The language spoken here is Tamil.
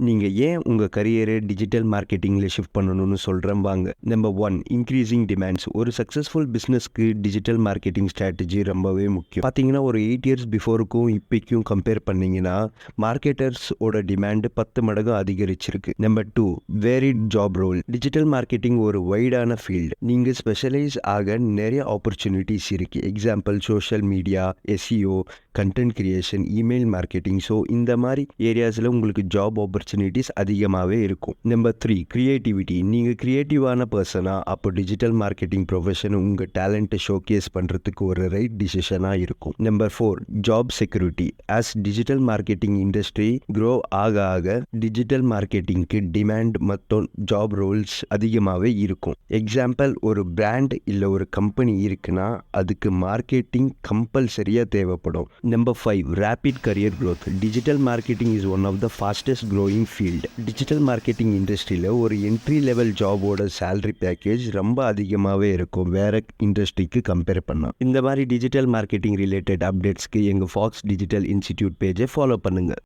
நீங்க ஏன் உங்க கரியரை டிஜிட்டல் மார்க்கெட்டிங்ல ஷிஃப்ட் பண்ணணும்னு சொல்றேன் வாங்க. Number 1 increasing demands. ஒரு சக்சஸ்ஃபுல் பிசினஸ்க்கு டிஜிட்டல் மார்க்கெட்டிங் ஸ்ட்ராட்டஜி ரொம்பவே முக்கியம். பார்த்தீங்கன்னா ஒரு 8 இயர்ஸ் பிஃபோருக்கும் இப்போக்கும் கம்பேர் பண்ணீங்கன்னா மார்க்கெட்டர்ஸோட டிமாண்ட் 10 மடங்கு அதிகரிச்சிருக்கு. Number 2 varied job role. Digital marketing ஒரு வைடான ஃபீல்டு. நீங்க ஸ்பெஷலைஸ் ஆக நிறைய ஆப்பர்ச்சுனிட்டிஸ் இருக்கு. Example social media, SEO, content creation, email marketing. So இந்த மாதிரி ஏரியாஸில் உங்களுக்கு ஜாப் ஆப்பர்ச்சுனிட்டிஸ் அதிகமாகவே இருக்கும். Number 3 creativity. நீங்கள் கிரியேட்டிவான பர்சனா அப்போ டிஜிட்டல் மார்க்கெட்டிங் ப்ரொஃபஷன் உங்கள் டேலண்ட்டை ஷோகேஸ் பண்ணுறதுக்கு ஒரு ரைட் டிசிஷனாக இருக்கும். Number 4 job security. As digital marketing industry grow ஆக ஆக டிஜிட்டல் மார்க்கெட்டிங்க்கு டிமாண்ட் மற்றும் ஜாப் ரோல்ஸ் அதிகமாகவே இருக்கும். எக்ஸாம்பிள் ஒரு பிராண்ட் இல்லை ஒரு கம்பெனி இருக்குன்னா அதுக்கு மார்க்கெட்டிங் கம்பல்சரியாக தேவைப்படும். Number 5 rapid career growth. Digital marketing is one of the fastest growing field. Digital marketing இண்டஸ்ட்ரியில் ஒரு என்ட்ரி லெவல் ஜாபோட சேலரி பேக்கேஜ் ரொம்ப அதிகமாகவே இருக்கும் வேற இண்டஸ்ட்ரிக்கு கம்பேர் பண்ணால். இந்த மாதிரி டிஜிட்டல் மார்க்கெட்டிங் ரிலேட்டட் அப்டேட்ஸ்க்கு எங்கள் ஃபாக்ஸ் டிஜிட்டல் இன்ஸ்டிடியூட் பேஜை ஃபாலோ பண்ணுங்கள்.